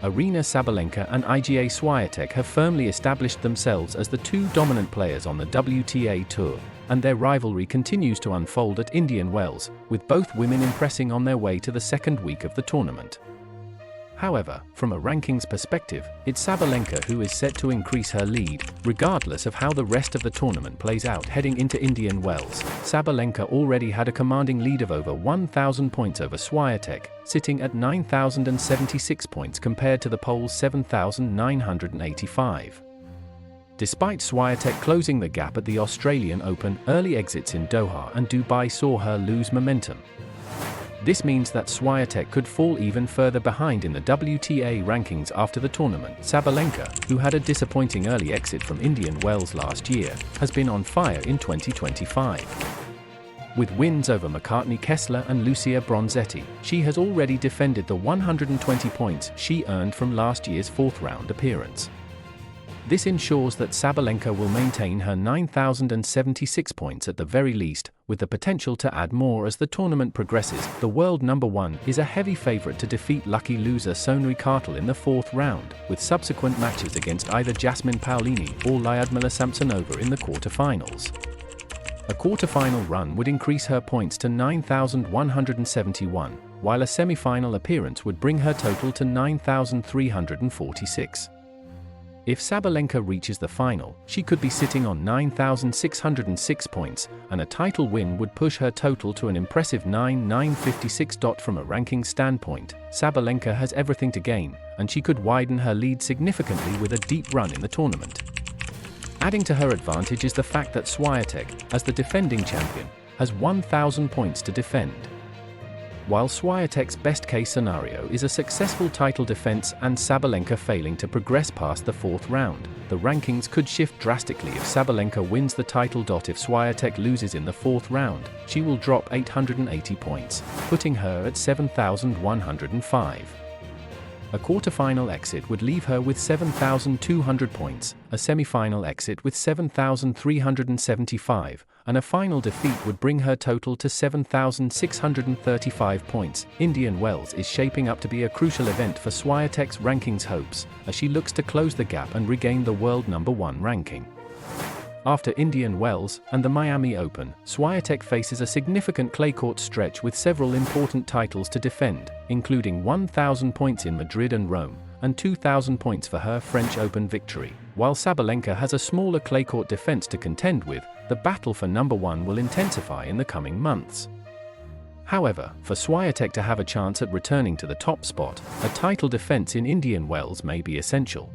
Aryna Sabalenka and Iga Swiatek have firmly established themselves as the two dominant players on the WTA Tour, and their rivalry continues to unfold at Indian Wells, with both women impressing on their way to the second week of the tournament. However, from a rankings perspective, it's Sabalenka who is set to increase her lead, regardless of how the rest of the tournament plays out heading into Indian Wells. Sabalenka already had a commanding lead of over 1,000 points over Swiatek, sitting at 9,076 points compared to the Pole's 7,985. Despite Swiatek closing the gap at the Australian Open, early exits in Doha and Dubai saw her lose momentum. This means that Swiatek could fall even further behind in the WTA rankings after the tournament. Sabalenka, who had a disappointing early exit from Indian Wells last year, has been on fire in 2025. With wins over McCartney Kessler and Lucia Bronzetti, she has already defended the 120 points she earned from last year's fourth-round appearance. This ensures that Sabalenka will maintain her 9,076 points at the very least, with the potential to add more as the tournament progresses. The world number one is a heavy favorite to defeat lucky loser Sonri Kartel in the fourth round, with subsequent matches against either Jasmine Paolini or Lyudmila Samsonova in the quarterfinals. A quarterfinal run would increase her points to 9,171, while a semifinal appearance would bring her total to 9,346. If Sabalenka reaches the final, she could be sitting on 9,606 points, and a title win would push her total to an impressive 9,956. From a ranking standpoint, Sabalenka has everything to gain, and she could widen her lead significantly with a deep run in the tournament. Adding to her advantage is the fact that Swiatek, as the defending champion, has 1,000 points to defend. While Swiatek's best-case scenario is a successful title defense and Sabalenka failing to progress past the fourth round, the rankings could shift drastically if Sabalenka wins the title. If Swiatek loses in the fourth round, she will drop 880 points, putting her at 7,105. A quarterfinal exit would leave her with 7,200 points, a semifinal exit with 7,375, and a final defeat would bring her total to 7,635 points. Indian Wells is shaping up to be a crucial event for Swiatek's rankings hopes, as she looks to close the gap and regain the world number one ranking. After Indian Wells and the Miami Open, Swiatek faces a significant clay court stretch with several important titles to defend, including 1,000 points in Madrid and Rome, and 2,000 points for her French Open victory. While Sabalenka has a smaller clay court defense to contend with, the battle for number one will intensify in the coming months. However, for Swiatek to have a chance at returning to the top spot, a title defense in Indian Wells may be essential.